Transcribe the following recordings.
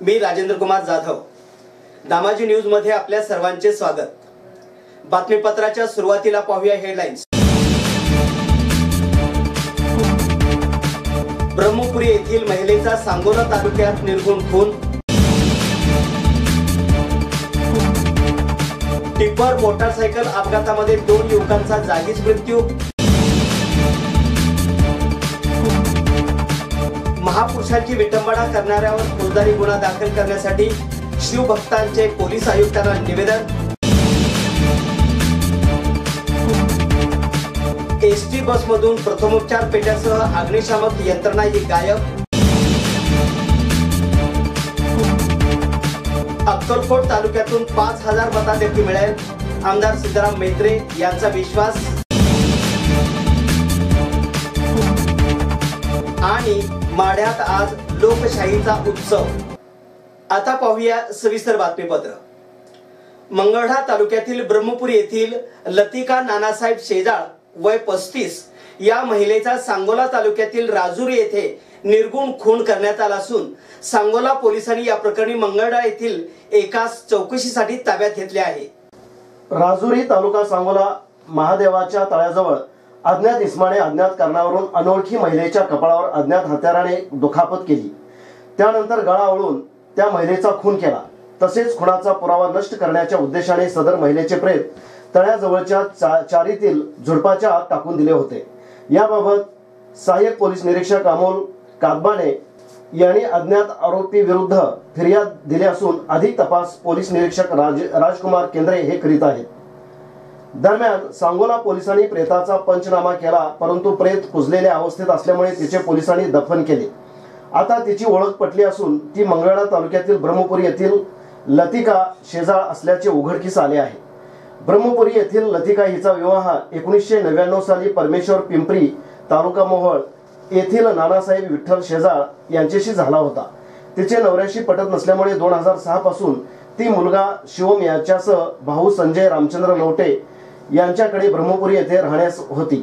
मी Rajendra Kumar Jadhav, Damaji news मध्ये आपल्या सर्वांचे स्वागत। बातमीपत्राच्या सुरुवातीला पाहूया हेडलाईन्स। ब्रह्मपुरी येथील महिलेचा सांगोला तालुक्यात निर्घुण खून। टिप्पर मोटारसायकल अपघातामध्ये 2 युवकांचा जागीच मृत्यू। महापुरुषांची विटंबना करणाऱ्यावर फौजदारी गुन्हा दाखल करण्यासाठी शिवभक्तांचे पोलीस आयुक्तांना निवेदन। एसटी बसमधून प्रथमोपचार पेट्यासह अग्निशामक यंत्रणाही गायब। अक्कलकोट तालुक्यातून 5000 मताधिक्य मिळेल, आमदार सिद्धराम मेत्रे यांचा विश्वास। आणि माढ्यात आज लोकशाहीचा उत्सव। आता पाहूया सविस्तर बातमीपत्र। मंगळवेढा तालुक्यातील ब्रह्मपुरी येथील लतिका नानासाहेब शेजाळ वय 35 या महिलेचा सांगोला तालुक्यातील राजुरी येथे निर्घुण खून करण्यात आला असून सांगोला पोलिसांनी या प्रकरणी मंगळवेढा येथील एकास चौकशीसाठी ताब्यात घेतले आहे। राजुरी तालुका सांगोला महादेवाच्या तळ्याजवळ अज्ञात इसमाने अज्ञात कारणावरून अनोळखी महिलेच्या कपाळावर अज्ञात हत्याराने दुखापत केली। त्यानंतर गळा ओढून त्या महिलेचा खून केला। तसेच खुनाचा पुरावा नष्ट करण्याच्या उद्देशाने सदर महिलेचे प्रेत तळ्याजवळच्या चारीतील झुडपाच्या आत टाकून दिले होते। याबाबत सहाय्यक पोलीस निरीक्षक अमोल कादबाने यांनी अज्ञात आरोपी विरुद्ध फिर्याद दिली असून अधिक तपास पोलीस निरीक्षक राजकुमार केंद्रे हे करीत आहेत। दरम्यान सांगोला पोलिसांनी प्रेताचा पंचनामा केला, परंतु प्रेत कुजलेल्या अवस्थेत असल्यामुळे तिचे पोलिसांनी दफन केले। आता तिची ओळख पटली असून ती मंगळवेढा तालुक्यातील ब्रह्मपुरी येथील लतिका शेजाळ असल्याचे उघडकीस आले आहे। ब्रह्मपुरी येथील लतिका हिचा विवाह 1999 साली परमेश्वर पिंपरी तालुका मोहोळ येथील नानासाहेब विठ्ठल शेजाळ यांच्याशी झाला होता। तिचे नवऱ्याशी पटत नसल्यामुळे 2006 पासून ती मुलगा शिवम याच्यासह भाऊ संजय रामचंद्र लवटे यांच्याकडे ब्रह्मपुरी येथे राहण्यास होती।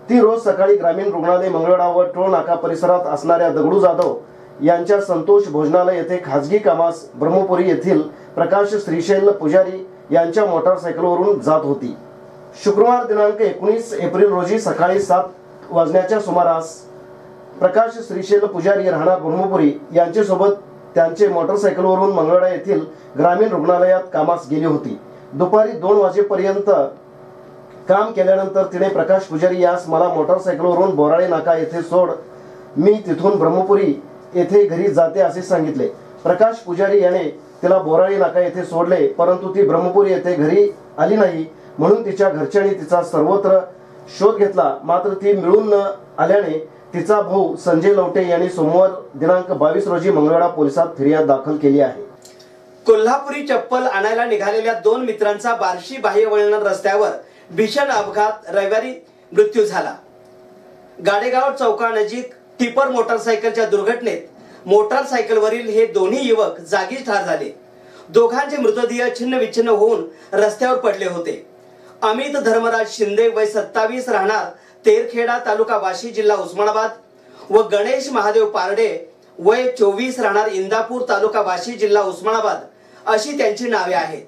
ती रोज सकाळी ग्रामीण रुग्णालय मंगळवेढा व टोळ नाका परिसरात असणाऱ्या दगडू जाधव यांच्या संतोष भोजनालय येथे खाजगी कामास ब्रह्मपुरी येथील प्रकाश श्रीशैल पुजारी यांच्या मोटारसायकलवरून जात होती। शुक्रवार दिनांक 19 एप्रिल रोजी सकाळी 7 वाजण्याच्या सुमारास प्रकाश श्रीशैल पुजारी राहणार ब्रह्मपुरी यांच्यासोबत त्यांचे मोटारसायकलवरून मंगळवेढा येथील ग्रामीण रुग्णालयात कामास गेली होती। दुपारी 2 वाजेपर्यंत काम केल्यानंतर तिने प्रकाश पुजारी यास मला मोटारसायकलवरून बोराळे नाका येथे सोड, मी तिथून ब्रह्मपुरी येथे घरी जाते असे सांगितले। प्रकाश पुजारी याने तिला बोराळे नाका येथे सोडले, परंतु ती ब्रह्मपुरी येथे घरी आली नाही म्हणून तिच्या घरच्यांनी तिचा सर्वत्र शोध घेतला। मात्र ती मिळून न आल्याने तिचा भाऊ संजय लवटे यांनी सोमवार दिनांक 22 रोजी मंगळवेढा पोलिसात फिर्याद दाखल केली आहे। कोल्हापुरी चप्पल आणायला निघालेल्या 2 मित्रांचा बार्शी बाह्यवळण रस्त्यावर भीषण अपघात, रविवारी मृत्यू झाला। गाडेगाव चौकानजीक टिप्पर मोटारसायकलच्या दुर्घटनेत मोटारसायकलवरील हे दोन्ही युवक जागीच ठार झाले। दोघांचे मृतदेह छिन्न विच्छिन्न होऊन रस्त्यावर पडले होते। अमित धर्मराज शिंदे वय 27 राहणार तेरखेडा तालुका वाशी जिल्हा उस्मानाबाद व गणेश महादेव पारडे वय 24 राहणार इंदापूर तालुका वाशी जिल्हा उस्मानाबाद अशी त्यांची नावे आहेत।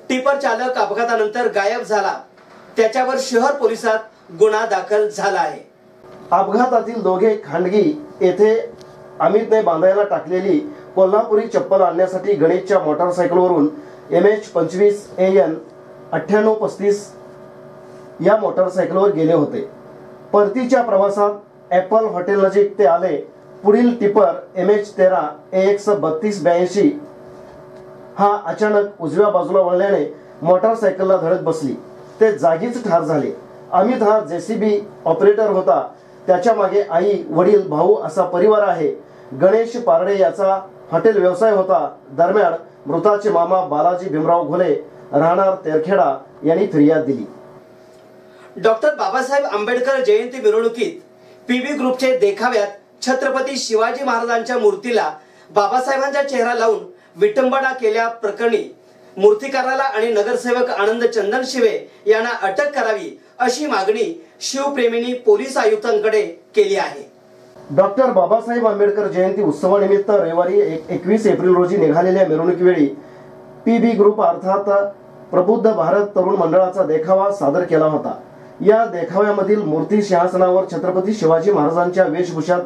टिप्पर चालक अपघातानंतर गायब झाला, त्याच्यावर शहर पोलिसात गुन्हा दाखल झाला आहे। अपघातातील दोघे खांडगी येथे अमितने बांधायला टाकलेली कोल्हापुरी चप्पल आणण्यासाठी गणेशच्या मोटारसायकलवरून MH25 AN 9835 या मोटारसायकलवर गेले होते। परतीच्या प्रवासात ॲपल हॉटेल नजीक ते आले। पुढील टिप्पर MH13 AX 3282 हा अचानक उजव्या बाजूला वळल्याने मोटारसायकलला धडक बसली, ते जागीच ठार झाले। अमित हा JCB ऑपरेटर होता, त्याच्या मागे आई, वडील, भाऊ असा परिवार आहे। गणेश पारडे याचा हॉटेल व्यवसाय होता। दरम्यान मृताचे मामा बालाजी भीमराव घोले राहणार तेरखेडा यांनी फिर्याद दिली। डॉक्टर बाबासाहेब आंबेडकर जयंती मिरवणुकीत PB ग्रुपचे देखाव्यात छत्रपती शिवाजी महाराजांच्या मूर्तीला बाबासाहेबांचा चेहरा लावून विटंबना केल्या प्रकरणी मूर्तिकाराला आणि नगरसेवक आनंद चंदनशिवे यांना अटक करावी अशी मागणी शिवप्रेमींनी पोलीस आयुक्तांकडे केली आहे। डॉक्टर बाबासाहेब आंबेडकर जयंती उत्सवानिमित्त रविवारी 21 एप्रिल रोजी निघालेल्या मिरवणुकीवेळी पीबी ग्रुप अर्थात प्रबुद्ध भारत तरुण मंडळाचा देखावा सादर केला होता। या देखाव्यामधील मूर्ती सिंहासनावर छत्रपती शिवाजी महाराजांच्या वेशभूषात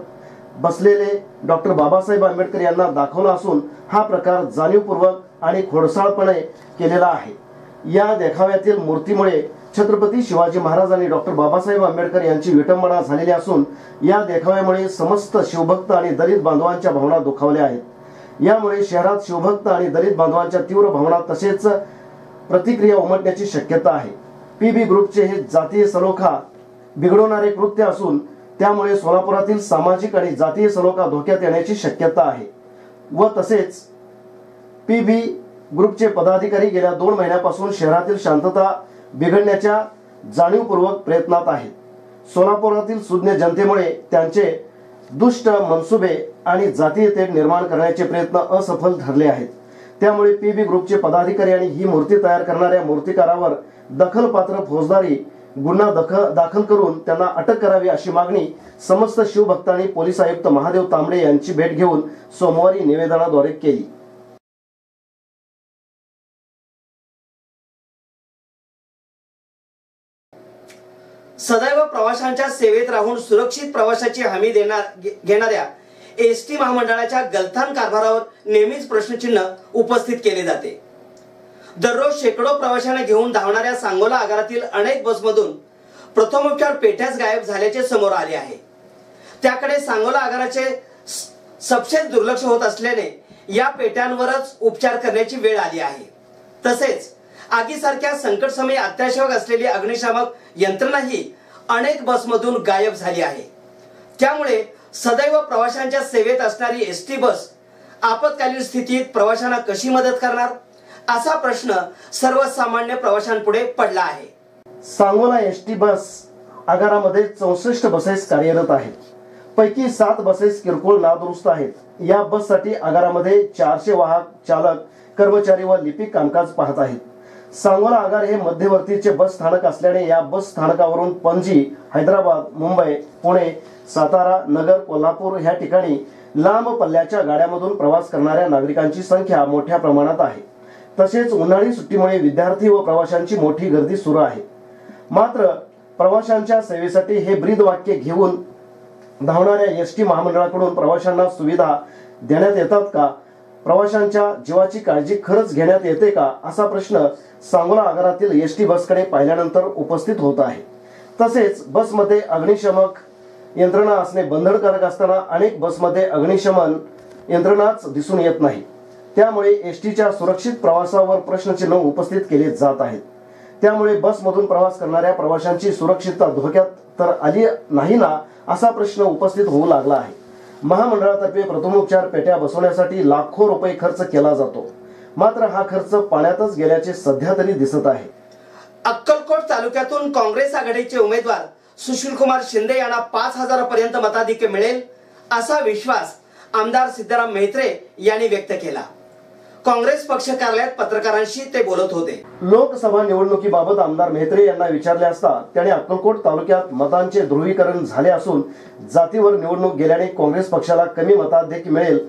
बसलेले डॉक्टर बाबासाहेब आंबेडकर यांना दाखवला असून हा प्रकार जाणीवपूर्वक आणि खोडसाळपणे केलेला आहे। या देखाव्यातील मूर्तीमुळे छत्रपती शिवाजी महाराज आणि डॉक्टर बाबासाहेब आंबेडकर यांची विटंबना झालेली असून या देखाव्यामुळे समस्त शिवभक्त आणि दलित बांधवांच्या भावना दुखावल्या आहेत। यामुळे शहरात शिवभक्त आणि दलित बांधवांच्या तीव्र भावना तसेच प्रतिक्रिया उमटण्याची शक्यता आहे। पीबी ग्रुपचे हे जातीय सलोखा बिघडवणारे कृत्य असून त्यामुळे सोलापुरातील सामाजिक आणि जातीय सलोखा धोक्यात येण्याची शक्यता आहे व तसेच पीबी ग्रुपचे पदाधिकारी गेल्या 2 महिन्यापासून शहरातील शांतता बिघडण्याच्या जाणीवपूर्वक प्रयत्नात आहेत। सोलापुरातील सुज्ञ जनतेमुळे त्यांचे दुष्ट मनसुबे आणि जातीय तेढ निर्माण करण्याचे प्रयत्न असफल ठरले आहेत। त्यामुळे पीबी ग्रुपचे पदाधिकारी आणि ही मूर्ती तयार करणाऱ्या मूर्तिकारावर दखलपात्र फौजदारी गुन्हा दाखल करून त्यांना अटक करावी अशी मागणी समस्त शिवभक्तांनी पोलीस आयुक्त महादेव तांबडे यांची भेट घेऊन सोमवारी निवेदनाद्वारे केली। सदैव प्रवाशांच्या सेवेत राहून सुरक्षित प्रवासाची हमी घेणाऱ्या एसटी महामंडळाच्या गलथान कारभारावर नेहमीच प्रश्नचिन्ह उपस्थित केले जाते। दररोज शेकडो प्रवाशांना घेऊन धावणाऱ्या सांगोला आगारातील अनेक बसमधून प्रथमोपचार पेट्याच गायब झाल्याचे समोर आले आहे। त्याकडे सांगोला आगाराचे सपशेल दुर्लक्ष होत असल्याने या पेट्यांवरच उपचार करण्याची वेळ आली आहे। तसेच आगीसारख्या संकटसमयी अत्यावश्यक असलेली अग्निशामक यंत्रणाही अनेक बसमधून गायब झाली आहे। त्यामुळे सदैव प्रवाशांच्या सेवेत असणारी एसटी बस आपत्कालीन स्थितीत प्रवाशांना कशी मदत करणार असा प्रश्न सर्वसामान्य प्रवाशांपुढे पडला आहे। सांगोला एसटी बस आगारामध्ये 64 बसेस कार्यरत आहेत। पैकी 7 बसेस किरकोळ नादुरुस्त आहेत। या बससाठी आगारामध्ये 400 वाहक, चालक, कर्मचारी व लिपिक कामकाज पाहत आहेत। सांगोला आगार हे मध्यवर्तीचे बस स्थानक असल्याने या बस स्थानकावरून पणजी, हैदराबाद, मुंबई, पुणे, सातारा, नगर, कोल्हापूर ह्या ठिकाणी लांब पल्ल्याच्या गाड्यांमधून प्रवास करणाऱ्या नागरिकांची संख्या मोठ्या प्रमाणात आहे। तसेच उन्हाळी सुट्टीमुळे विद्यार्थी व प्रवाशांची मोठी गर्दी सुरू आहे। मात्र प्रवाशांच्या सेवेसाठी हे ब्रीदवाक्य घेऊन धावणाऱ्या एसटी महामंडळाकडून प्रवाशांना सुविधा देण्यात येतात का? प्रवाशांच्या जीवाची काळजी खरंच घेण्यात येते का असा प्रश्न सांगोला आगारातील एसटी बसकडे पाहिल्यानंतर उपस्थित होत आहे। तसेच बसमध्ये अग्निशमक यंत्रणा असणे बंधनकारक असताना अनेक बसमध्ये अग्निशमन यंत्रणाच दिसून येत नाही। त्यामुळे एसटीच्या सुरक्षित प्रवासावर प्रश्नचिन्ह उपस्थित केले जात आहेत। त्यामुळे बसमधून प्रवास करणाऱ्या प्रवाशांची सुरक्षितता धोक्यात तर आली नाही ना असा प्रश्न उपस्थित होऊ लागला आहे। महामंडळातर्फे प्रथमोपचार पेट्या बसवण्यासाठी लाखो रुपये खर्च केला जातो, मात्र हा खर्च पाण्यातच गेल्याचे सध्या तरी दिसत आहे। अक्कलकोट तालुक्यातून काँग्रेस आघाडीचे उमेदवार सुशीलकुमार शिंदे यांना 5000 पर्यंत मताधिक्य मिळेल असा विश्वास आमदार सिद्धाराम म्हेत्रे यांनी व्यक्त केला। काँग्रेस पक्ष कार्यालयात पत्रकारांशी ते बोलत होते। लोकसभा निवडणुकीबाबत आमदार म्हेत्रे यांना विचारले असता त्याने अक्कलकोट तालुक्यात मतांचे ध्रुवीकरण झाले असून जातीवर निवडणूक गेल्याने काँग्रेस पक्षाला कमी मताधिक्य मिळेल।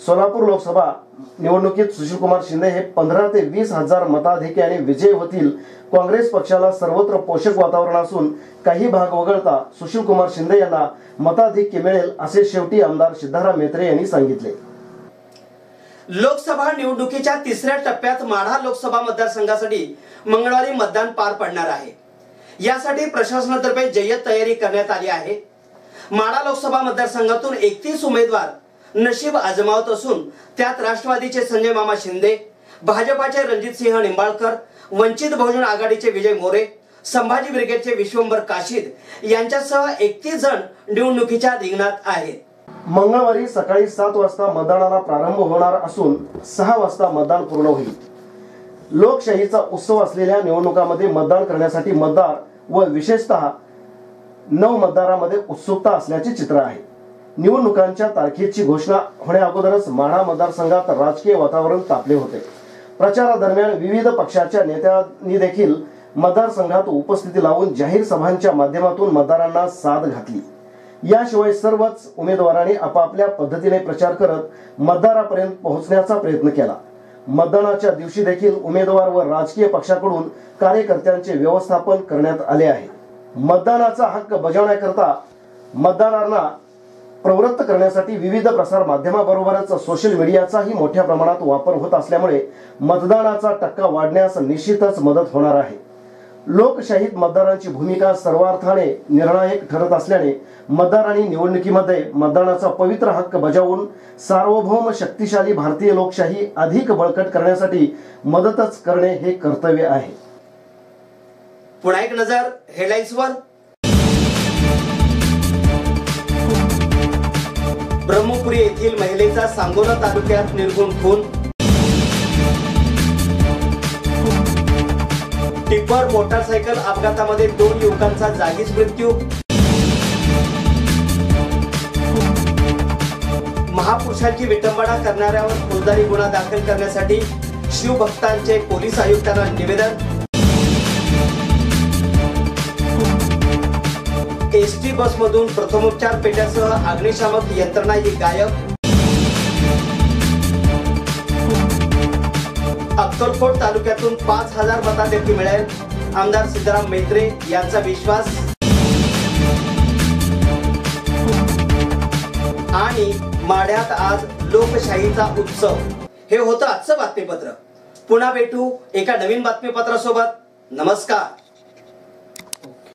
सोलापूर लोकसभा निवडणुकीत सुशीलकुमार शिंदे हे 15 ते 20 हजार मताधिक्याने विजयी होतील। काँग्रेस पक्षाला सर्वत्र पोषक वातावरण असून काही भाग वगळता सुशीलकुमार शिंदे यांना मताधिक्य मिळेल असे शेवटी आमदार सिद्धाराम म्हेत्रे यांनी सांगितले। लोकसभा निवडणुकीच्या 3ऱ्या टप्प्यात माढा लोकसभा मतदारसंघासाठी मंगळवारी मतदान पार पडणार आहे। यासाठी प्रशासनातर्फे जय्यत तयारी करण्यात आली आहे। माढा लोकसभा मतदारसंघातून 31 उमेदवार नशीब आजमावत असून त्यात राष्ट्रवादीचे संजय मामा शिंदे, भाजपाचे रणजितसिंह निंबाळकर, वंचित बहुजन आघाडीचे विजय मोरे, संभाजी ब्रिगेडचे विश्वंभर काशीद यांच्यासह 31 जण निवडणुकीच्या रिंगणात आहेत। मंगळवारी सकाळी 7 वाजता मतदानाला प्रारंभ होणार असून 6 वाजता मतदान पूर्ण होईल। लोकशाहीचा उत्सव असलेल्या निवडणुकांमध्ये मतदान करण्यासाठी मतदार व विशेषतः नव मतदारांमध्ये उत्सुकता असल्याचे चित्र आहे। निवडणुकांच्या तारखेची घोषणा होण्याअगोदरच माढा मतदारसंघात राजकीय वातावरण तापले होते। प्रचारादरम्यान विविध पक्षाच्या नेत्यांनी देखील मतदारसंघात उपस्थिती लावून जाहीर सभांच्या माध्यमातून मतदारांना साथ घातली। याशिवाय सर्वच उमेदवारांनी आपापल्या पद्धतीने प्रचार करत मतदारापर्यंत पोहोचण्याचा प्रयत्न केला। मतदानाच्या दिवशी देखील उमेदवार व राजकीय पक्षाकडून कार्यकर्त्यांचे व्यवस्थापन करण्यात आले आहे। मतदानाचा हक्क बजावण्याकरता मतदारांना प्रवृत्त करण्यासाठी विविध प्रसार माध्यमाबरोबरच सोशल मीडियाचाही मोठ्या प्रमाणात वापर होत असल्यामुळे मतदानाचा टक्का वाढण्यास निश्चितच मदत होणार आहे। लोकशाहीत मतदारांची भूमिका सर्वार्थाने निर्णायक ठरत असल्याने मतदारांनी निवडणुकीमध्ये मतदानाचा पवित्र हक्क बजावून सार्वभौम शक्तिशाली भारतीय लोकशाही अधिक बळकट करण्यासाठी मदतच करणे हे कर्तव्य आहे। पुन्हा एक नजर हेडलाईन्सवर। ब्रह्मपुरी येथील महिलेचा सांगोला तालुक्यात निर्घुण खून। टिप्पर मोटारसायकल अपघातामध्ये 2 युवकांचा जागीच मृत्यू। महापुरुषांची विटंबना करणाऱ्यावर फौजदारी गुन्हा दाखल करण्यासाठी शिवभक्तांचे पोलीस आयुक्तांना निवेदन। एसटी बसमधून प्रथमोपचार पेट्यासह अग्निशामक यंत्रणा ही गायब। अक्कलकोट तालुक्यातून 5000 मताधिक्य मिळेल, आमदार सिद्धराम मैत्रे यांचा विश्वास। आणि माढ्यात आज लोकशाहीचा उत्सव। हे होतं आजचं बातमीपत्र। पुन्हा भेटू एका नवीन बातमीपत्रासोबत। नमस्कार।